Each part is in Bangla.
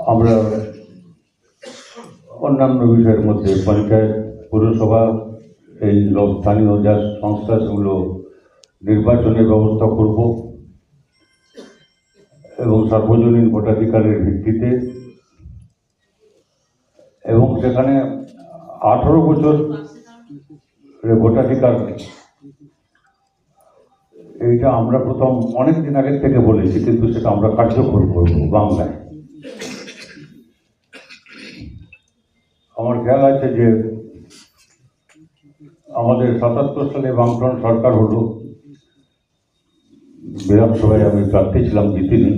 আমরা অন্যান্য বিষয়ের মধ্যে পঞ্চায়েত, পৌরসভা, এই স্থানীয় যা সংস্থা সেগুলো নির্বাচনের ব্যবস্থা করব এবং সার্বজনীন ভোটাধিকারের ভিত্তিতে, এবং সেখানে 18 বছর ভোটাধিকার, এইটা আমরা প্রথম অনেক দিন আগের থেকে বলেছি, কিন্তু সেটা আমরা কার্যকর করব বাংলায়। আমার খেয়াল আছে যে আমাদের 77 সালে বামফ্রন্ট সরকার হলো, বিধানসভায় আমি প্রার্থী ছিলাম, জিতিনি,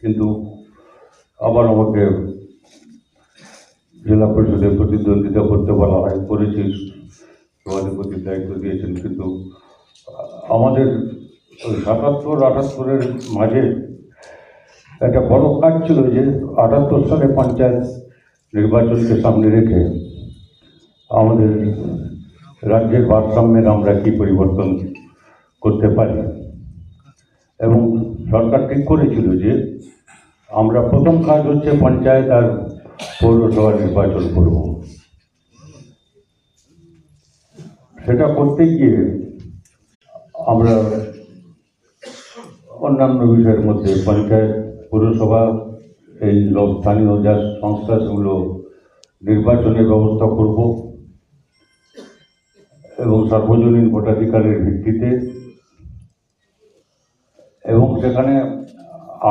কিন্তু আবার আমাকে জেলা পরিষদে প্রতিদ্বন্দ্বিতা করতে বলা হয়, করেছি, সভাধিপতির দায়িত্ব দিয়েছেন। কিন্তু আমাদের 77-78-এর মাঝে একটা বড় কাজ ছিল যে 78 সালে পঞ্চায়েত নির্বাচনকে সামনে রেখে আমাদের রাজ্যের ভারসাম্যের আমরা কি পরিবর্তন করতে পারি, এবং সরকার ঠিক করেছিল যে আমরা প্রথম কাজ হচ্ছে পঞ্চায়েত আর পৌরসভা নির্বাচন করব। সেটা করতে গিয়ে আমরা অন্যান্য বিষয়ের মধ্যে পঞ্চায়েত, পৌরসভা, এই স্থানীয় যা সংস্থা সেগুলো নির্বাচনের ব্যবস্থা করব এবং সার্বজনীন ভোটাধিকারের ভিত্তিতে, এবং সেখানে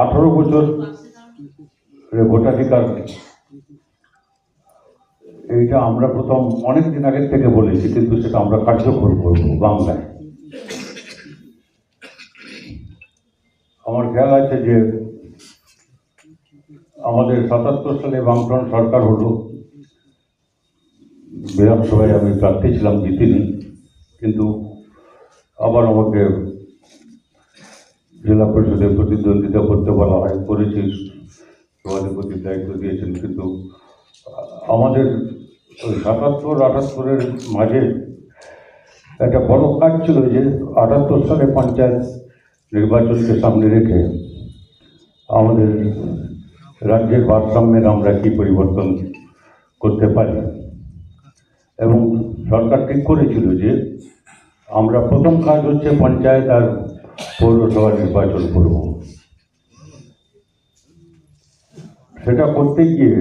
18 বছর ভোটাধিকার, এইটা আমরা প্রথম অনেক দিন আগের থেকে বলেছি, কিন্তু সেটা আমরা কার্যকর করব বাংলায়। আমার খেয়াল আছে যে আমাদের 77 সালে বামফ্রন্ট সরকার হলো, বিধানসভায় আমি প্রার্থী ছিলাম, জিতিনি, কিন্তু আবার আমাকে জেলা পরিষদে প্রতিদ্বন্দ্বিতা করতে বলা হয়, করেছি, সভাধিপতির দায়িত্ব দিয়েছেন। কিন্তু আমাদের 77-78-এর মাঝে একটা বড় কাজ ছিল যে 78 সালে পঞ্চায়েত নির্বাচনকে সামনে রেখে আমাদের রাজ্যের ভারসাম্যের আমরা কি পরিবর্তন করতে পারি, এবং সরকার ঠিক করেছিল যে আমরা প্রথম কাজ হচ্ছে পঞ্চায়েত আর পৌরসভা নির্বাচন করব। সেটা করতে গিয়ে